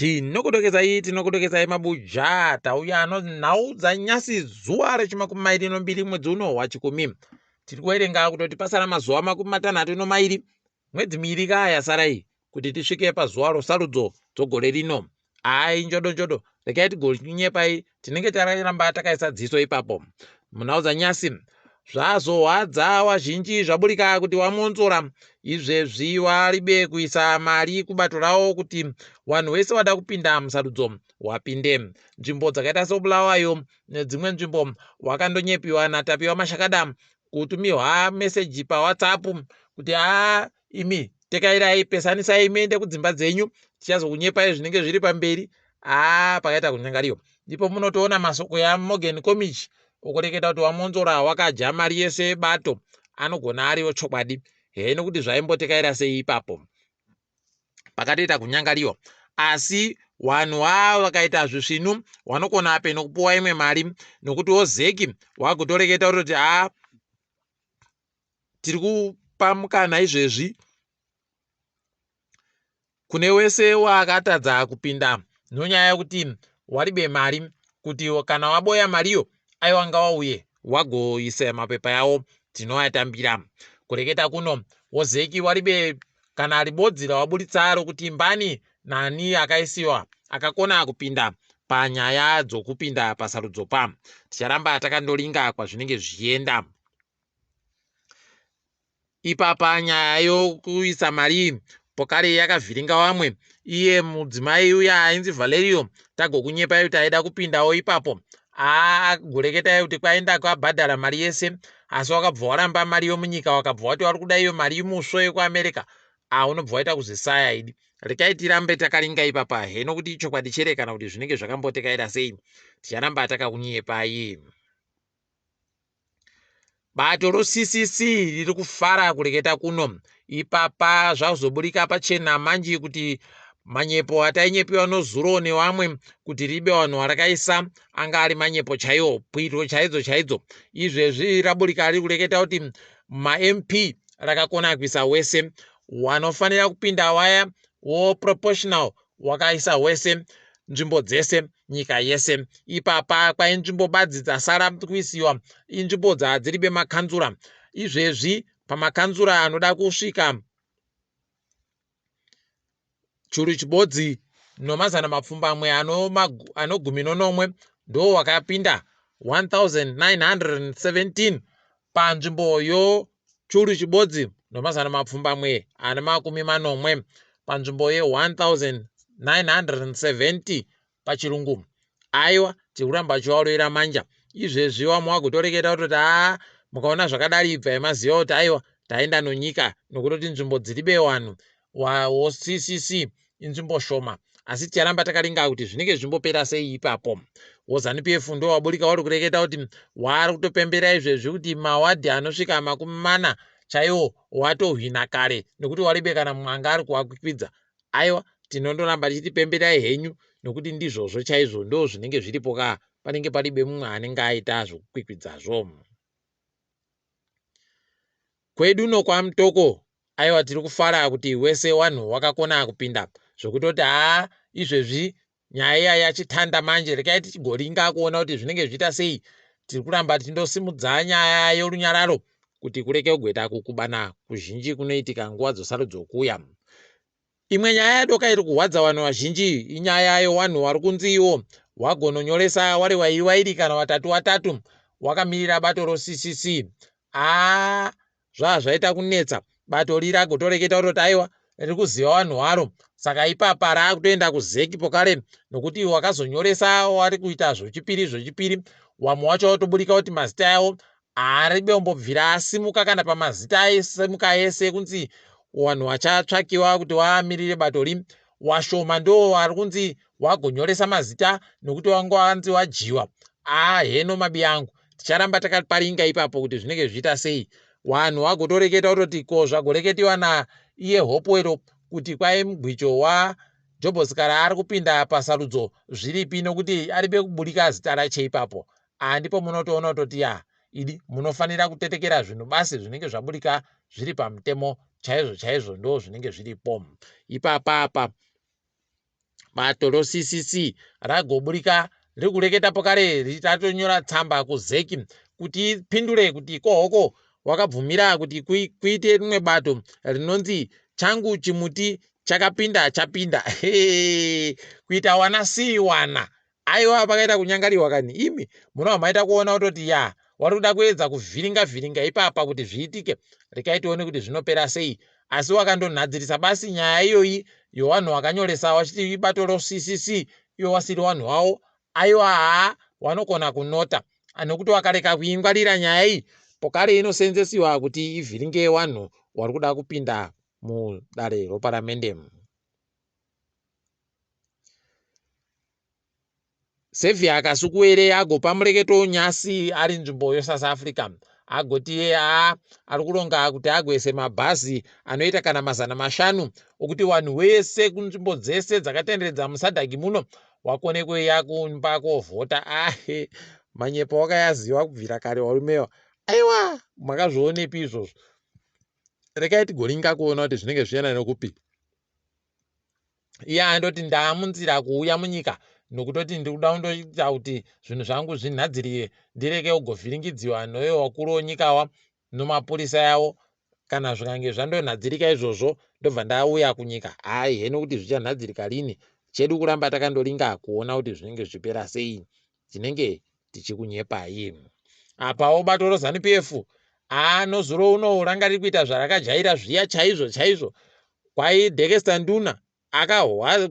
Tinokudokezai mabuja tauya nhau dzanyasi zuwa rechimakumi mairi nombiri mwedzi uno waChikumi. Tiri kuerenga kutoti pasara mazuva makumi matanhatu nomairi mwedzi miiri yasara iyi kuti tisvike pazuva rosarudzo dzogore rino. Ai njodo rekai tigonyepai, tinenge taramba takaisa dziso ipapo. Munhau dzanyasi zvazohwadza wazhinji zvaburika kuti waMwonzora izvezvi waribe kuisa mari kubato rawo kuti wanhu wese wada kupinda musarudzo wapinde. Nzvimbo dzakaita seBulawayo nedzimwe nzvimbo wakandonyepiwa naTapiwa Mashakada kutumirwa meseji paWhatsApp kuti imi tekairai, pesanisai muende kudzimba dzenyu, tichazokunyepai zvinenge zviri pamberi. Pakaita kunyangariwa. Ndipo munotoona masoko yaMorgan Komichi ukureketa kuti waMwonzora wakadya mari yese bato, anogona ariwo chokwadi. Heno kuti zvaimbotekaira sei ipapo, pakatoita kunyangariwa. Asi wanhu vakaita zvisvinu vanokona peno kupuwa imwe mari, nokuti woZEC wakutoreketa kuti tiri kupa mukana izvezvi kune wese wakatadza kupinda nonyaya yekuti waribe mari, kuti kana waboya mariyo aiwa ngawauye wagoisa mapepa yawo tinoatambira. Kureketa kuno woZEC waribe kana ribodzi rawaburitsa rokuti mbani nani akaisiwa akakona kupinda panyaya dzokupinda pasarudzo pa. Ticharamba takandoringa kwazvinenge zvichienda. Ipapa nyaya yokuisa mari pokare yakavhiringa wamwe. Iye mudzimai uya ainzi Valerio tagokunyepai kuti aida kupindawo ipapo, goreketai kuti kwaenda kwabhadhara mari yese, asi wakabva waramba mari yomunyika, wakabva wati wari kuda iyo mari musvo yekuAmerica. Unobva waita kuzisaya idi. Rekai tirambe takaringa ipapa heno kuti chokwadi chere kana kuti zvinenge zvakambotekaira sei. Ticharamba takakunyepai. Bato roCCC riri kufara kureketa kuno. Ipapa zvazoburika pachena manji kuti manyepo atainyepiwa noZuro nevamwe kuti ribe wanhu warakaisa anga ari manyepo chaiwo, pwito chaidzo. Izvezvi raburika riri kureketa kuti maMP rakakona kuisa wese, wanofanira kupinda waya woproportional wakaisa wese, nzvimbo dzese, nyika yese. Ipapa kwainzvimbo badzi dzasara kuisiwa inzvimbo dzadziribe makanzura. Izvezvi pamakanzura anoda kusvika churu chibodzi nomazana mapfumbamwe anogumi nonomwe ndo wakapinda 1917 panzvimbo yochuru chibodzi nomazana mapfumbamwe ana makumi manomwe panzvimbo ye1970 pachirungu. Aiwa tikuramba chiwaroera manja. Izvezvi wamwe wagotoreketa kuti mukaona zvakadari ibvai maziva kuti aiwa taenda nonyika, nokutoti nzvimbo dziribe wanhu woCCC inzvimbo shoma. Asi ticharamba takaringa kuti zvinenge zvimbopera sei ipapo. WoZANU-PF ndo waburika wari kureketa kuti wari kutopembera izvezvi kuti mawadhi anosvika 40 chaiwo watohwina kare, nokuti waribe kana mwanga ari kuwakwikwidza. Aiwa tinondoramba tichitipemberai henyu, nokuti ndizvozvo chaizvo ndo zvinenge zviripo panenge paribe mumwe anenge aita zvokukwikwidza. Kwedu nokwamutoko aiwa tiri kufara kuti wese wanhu wakakona kupinda, zvokutoti izvezvi nyaya yachitanda manje. Rekai tichigoringa kuona kuti zvinenge zviita sei. Tiri kuramba tindosimudza nyaya yorunyararo kuti kureke kugweta kukubana kuzhinji kunoitika nguva dzosarudzo kuuya. Imwe nyaya yadoka iri kuhwadza vanhu vazhinji inyaya yowanhu vari kunziwo wagononyoresa wari wairi kana watatu wakamirira bato roCCC. Zvaita kunetsa. Bato riri agotoreketa kuti aiwa riri kuziva wanhu waro, saka ipapa raakutoenda kuZEC pokare, nokuti wakazonyoresa wari kuita zvochipiri wamwe wacho watoburika kuti mazita yawo aribe kumbobvira asimuka kana pamazita aisimuka ese kunzi wanhu wachatsvakiwa kuti waamirire bato ri. Washoma ndo wari kunzi wagonyoresa mazita nokuti wanga wanzi wajiwa. Heno mabi angu ticharamba takaparinga ipapo kuti zvinenge zviita sei. Wanhu wagotoreketa kuti ko zvagoreketiwa naiye Hopewero kuti kwai mugwicho waJobhosikara ari kupinda pasarudzo zviripi, nokuti aribe kuburika zita rache ipapo. Ndipo munotoona kutoti idi munofanira kutetekera zvinhu basi zvinenge zvaburika zviri pamutemo chaizvo ndo zvinenge zviripo. Ipapa bato roCCC ragoburika rikureketa pokare ritatonyora tsamba kuZEC kuti ipindure kuti kohoko wakabvumira kuti kuite rimwe bato rinonzi changu chimuti chakapinda chapinda kuita wana si wana. Aiwa pakaita kunyangariwa kani imi munobva maita kuona kutoti ya wari kuda kuedza kuvhiringa ipapa kuti zviitike rikaitione kuti zvinopera sei, asi wakandonhadzirisa basi nyaya iyoyi yowanhu wakanyoresa wachiti ibato roCCC iwo wasiri wanhu wavo. Aiwa wanokona kunota anokuti wakareka kuingwarira nyaya iyi pokare inosenzesiwa kuti ivhiringe wanhu wari kuda kupinda mudare roparamende. Sevia akasukuwere agopa mureketo nyasi ari nzvimbo yeSouth Africa agoti ari kuronga kuti agoise mabhazi anoita kana 500 okuti wanhu wese kunzvimbo dzese dzakatenderedza musadhaki muno wakone kuuya kumba kovhota. Manyepo wakayaziva kubvira kare warumewa. Aiwa makazvionepi izvozvo? Rekai tigoringa kuona kuti zvinenge zvichienda nekupi. Iye andoti ndamunzira kuuya munyika nokutoti ndikuda kundoita kuti zvinhu zvangu zvinhadzirire ndireke kugovhiringidziwa noyo wakuru wonyikawa nomapurisa yawo. Kana zvikange zvandonhadzirika izvozvo ndobva ndauya kunyika. Heno kuti zvichanhadzirika rini? Chedu kuramba takandoringa kuona kuti zvinenge zvipera sei. Tinenge tichikunyepai. Apawo bato roZANU-PF nozuro uno ranga riri kuita zvarakajaira zviya chaizvo kwai Dekesta Nduna akahwa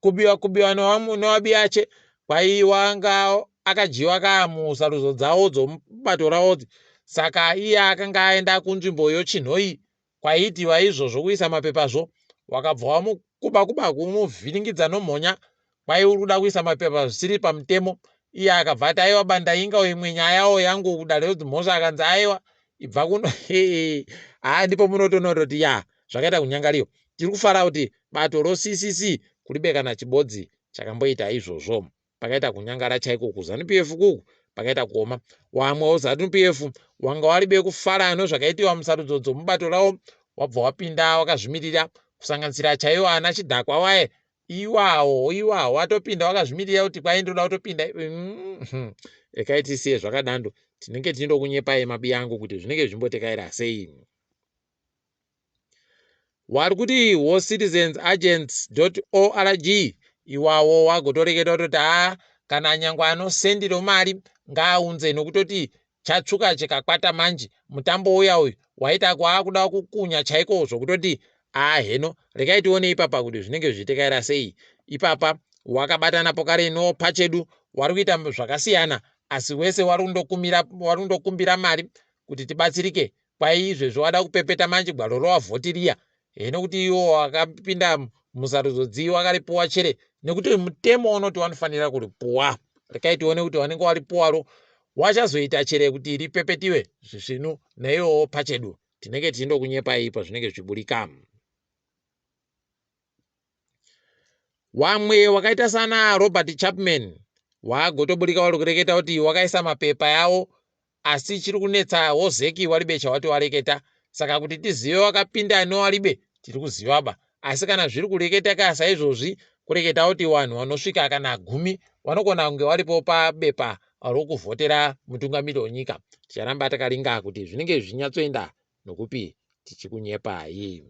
kubiwa newabiyache kwai wanga akajiwa kamusarudzo dzawo dzomubato rawo. Saka iye akanga aenda kunzvimbo yoChinhoyi kwaitiwa izvozvo kuisa mapepazvo wakabva wamukuba kumuvhiringidza nomhonya kwai uri kuda kuisa mapepa zvisiri pamutemo. Iye akabva ati aiwa banda ingawo imwe nyaya yawo yangu kudare rodzimhosva akanzi aiwa ibva kuno ndipo munotoona kuti zvakaita kunyangariwa. Tiri kufara kuti bato roCCC kuribe kana chibodzi chakamboita izvozvo. Pakaita kunyangara chaiko kuZANU-PF kuku pakaita kuoma. Wamwe weZANU-PF wanga waribe kufara nezvakaitiwa musarudzo dzomubato rawo wabva wapinda wakazvimirira kusanganisira chaiwo ana chidhakwa waye iwawo watopinda wakazvimirira kuti kwai ndoda kutopinda. Rekai tisiye zvakadando, tinenge tindokunyepai mabi yangu kuti zvinenge zvimbotekaira sei. Wari kuti wocitizensagents.org iwawo wagotoreketa kutoti kana nyangwe anosendiro mari ngaaunze nokutoti chatsvuka chikakwata manje mutambo uya waita kuda kukunya chaiko zvokutoti heno rekai tione ipapa kuti zvinenge zvichitekaira sei. Ipapa wakabatana pokare noPachedu wari kuita zvakasiyana asi wese wari kundokumbira mari kuti tibatsirike. Kwai izvezvo wada kupepeta manje gwaro rovavhotiriya nekuti iwo wakapinda musarudzo dziwi wakaripuwa chere nekuti mutemo unoti wanofanira kuripuwa. Rekai tione kuti wanenge waripuwaro wachazoita chere kuti ripepetiwe zvisvinu neiwo Pachedu. Tinenge tindokunyepai pazvinenge zvichiburika. Wamwe wakaita sana Robert Chapman wagotoburika wari kureketa kuti wakaisa mapepa yawo asi chiri kunetsa woZEC waribe chawati wareketa. Saka kuti tizive wakapinda newaribe tiri kuzivaba, asi kana zviri kureketa kasa izvozvi kureketa kuti wanhu wanosvika kana 10 wanokona kunge waripo pabepa rokuvhotera mutungamiri wenyika. Ticharamba takaringa kuti zvinenge zvinyatsoenda nokupi tichikunyepai.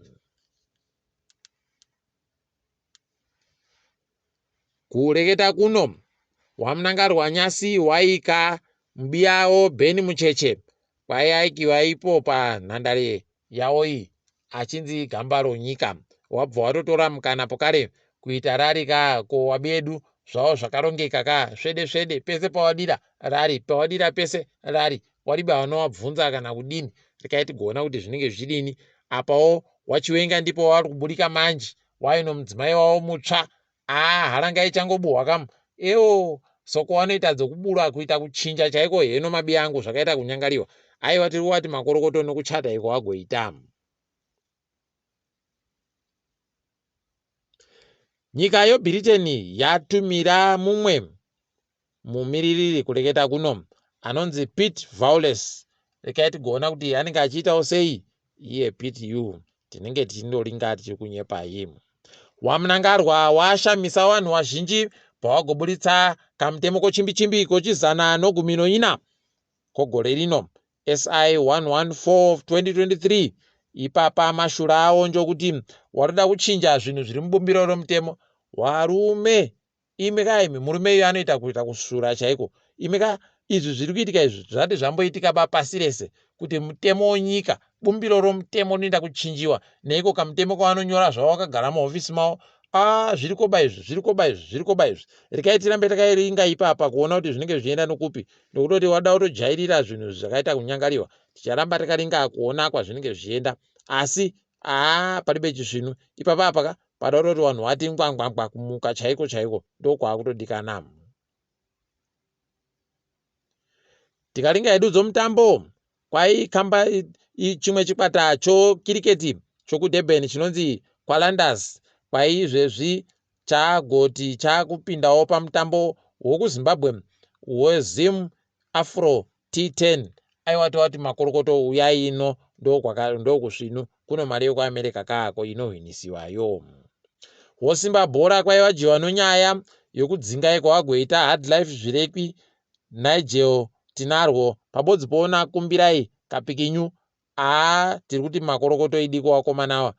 Kureketa kuno wamunangarwa nyasi waika mubiyawo Beni Mucheche kwaiaikiwa ipo panhandare yawo iyi achinzi gamba ronyika. Wabva watotora mukana pokare kuita rari ko wabedu zvavo zvakarongeka svede pese pawadira rari pawadira pese rari wariba vanowabvunza kana kudini. Rekai tigona kuti zvinenge zvidini. Apawo wachiwenga ndipo wari kuburika manje waino mudzimai wavo mutsva haranga ichangobuhwa kamu soko wanoita dzokubura kuita kuchinja chaiko. Heno mabi yangu zvakaita kunyangariwa. Aiwa tiri kuwati makorokoto nokuchata iko wagoita. Nyika yoBritain yatumira mumwe mumiririri kureketa kuno anonzi Pete Vowles. Rekai tigona kuti anenge achiitawo sei iye Pete tinenge tindoringa tichikunyepai. Wamunangarwa washamisa vanhu vazhinji pawagoburitsa kamutemo kochimbi-chimbi kochizana nogumi noina kogore rino SI 114 2023. Ipapa mashura awo njokuti warida kuchinja zvinhu zviri mubumbiro romutemo. Warume imika murume iyo anoita kuita kusura chaiko. Imika izvi zviri kuitika izvi zvati zvamboitika pasi rese kuti mutemo wonyika bumbiro romutemo rinoenda kuchinjiwa neiko kamutemo kavanonyora zvavo vakagara muhofisi mavo. Zviri koba izvi. Rekai tirambe takairinga ipapa kuona kuti zvinenge zvichienda nokupi. Nokutoti wada kutojairira zvinhu zvakaita kunyangariwa. Ticharamba takaringa kuona kwazvinenge zvichienda. Asi palibe chisvinu. Ipapa apaka pada kutoti vanhu vati ngwangwangwa kumuka chaiko ndokwakutodikana. Tikaringa hedu dzomutambo kwaikamba chimwe chikwata chokiriketi chokudurban chinonzi kwalanders kwaizvezvi chagoti chakupindawo pamutambo wokuZimbabwe wezim afro T10. Aiwati makorokoto uyai ino ndokusvinu kuno mari yekuAmerica kaako inohwinisiwayo. Wosimba bhora kwaivajiwa nonyaya yokudzinga kwawagoita hard life zvirekwi Nigel tinarwo pabodzi poona kumbirai kapikinyu. Tiri kuti makorokoto idiko wakomanawa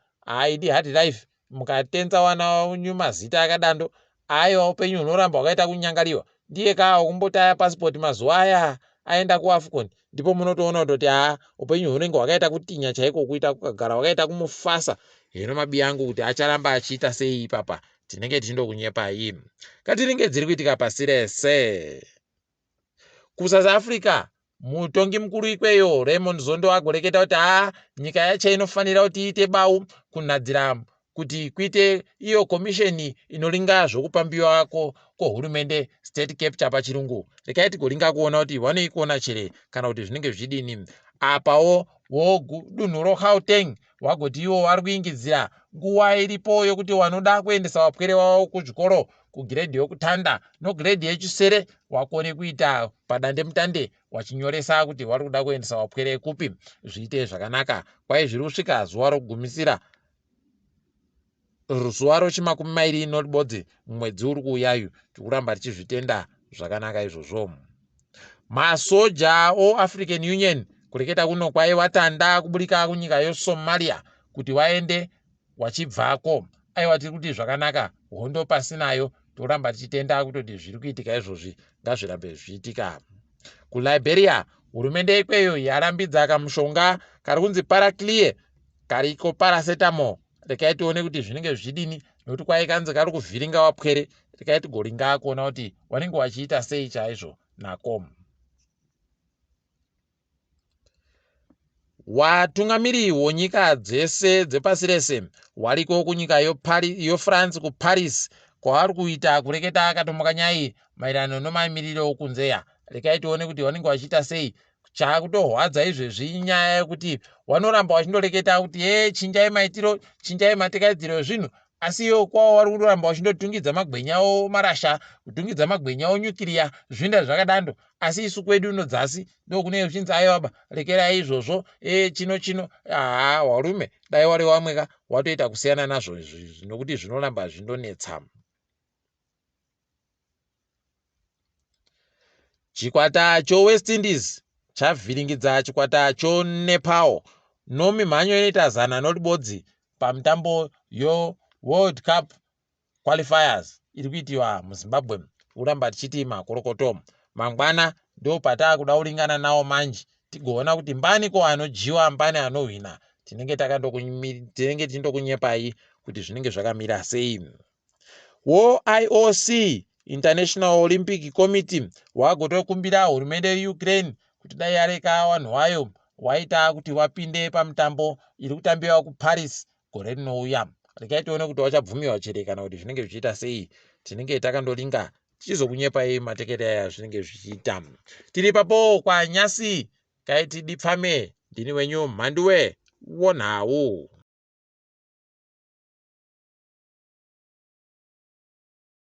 idi hard life mukatenza wana wenyu mazita akadando aiwa upenyu hunoramba wakaita kunyangariwa. Ndiye kawo kumbotaya passport mazuva aya aenda kuAfcon ndipo munotoona kutoti upenyu hunenge hwakaita kutinya chaiko kuita kukagara wakaita kumufasa. Hino mabiya angu kuti acharamba achiita sei ipapa tinenge tindokunyepai. Katiringe dziri kuitika pasi rese. KuSouth Africa mutongi mukuru ikweyo Raymond Zondo agoreketa kuti nyika yacho inofanira kuti iite bau kunadzira kuti kuite iyo komisheni inoringa zvokupambiwa kohurumende state capture pachirungu. Rekai tigoringa kuona kuti vanoikuona chere kana kuti zvinenge zvidini. Apawo dunhu roGauteng wagoti iwo vari kuingidzira nguva iripo yokuti wanoda kuendesa vapwere vavo kuzvikoro kugiredhi yokutanda nogiredhi yechisere wakone kuita padande mutande wachinyoresa kuti vari kuda kuendesa vapwere kupi zviite zvakanaka. Kwai zviri kusvika zuva rokugumisira zuva rochimakumi mairi noribodzi mwedzi uri kuuyayu tikuramba tichizvitenda zvakanaka izvozvo. Masoja oAfrican Union kureketa kuno kwai watanda kuburika kunyika yeSomalia kuti waende wachibvako. Aiwa tiri kuti zvakanaka hondo pasinayo tikuramba tichitenda kutoti zviri kuitika izvozvi ngazvirambe zvichiitika. KuLiberia hurumende ikweyo yarambidza kamushonga kari kunzi Paraclear kariko paracetamol. Rekai tione kuti zvinenge zvidini nokuti kwaikanzi kari kuvhiringa vapwere. Rekai tigoringa kuona kuti wanenge wachiita sei chaizvo nako. Watungamiri wonyika dzese dzepasi rese wariko kunyika yoFrance kuParis kwavari kuita kureketa akatomboka nyai maererano nomamiriro okunzeya. Rekai tione kuti wanenge wachiita sei. Chakutohwadza izvezvi inyaya yekuti wanoramba wachindoreketa kuti chinjai maitiro chinjai matekaidziro ezvinhu asi iwo kwavo vari kuramba wachindotungidza magwenya omarasha kutungidza magwenya onyukiria zvinda zvakadando. Asi isu kwedu uno dzasi ndokune uchinzi aiwaba rekerai izvozvo chino warume dai wari wamweka watoita kusiyana nazvo nokuti zvinoramba zvindonetsa. Chikwata choWest Indies chavhiringidza chikwata choNepal nomimhanyo inoita zana noribodzi pamutambo yoWorld Cup qualifiers iri kuitiwa muZimbabwe. Uramba tichiti makorokoto mangwana ndo patakuda kuringana nawo manje tigoona kuti mbaniko anojiwa mbani anohwina. Tinenge tindokunyepai kuti zvinenge zvakamira sei. IOC International Olympic Committee wagotokumbira hurumende yeUkraine kuti dai yareka vanhu vayo waita kuti wapinde pamutambo iri kutambiwa kuParis gore rinouya. Rekai tione kuti wachabvumiwa chere kana kuti zvinenge zvichiita sei. Tinenge takandoringa tichizokunyepai matekete aya zvinenge zvichiita. Tiri papo kwanyasi kaiti dipfame ndini wenyu Mhanduwe WeNhau.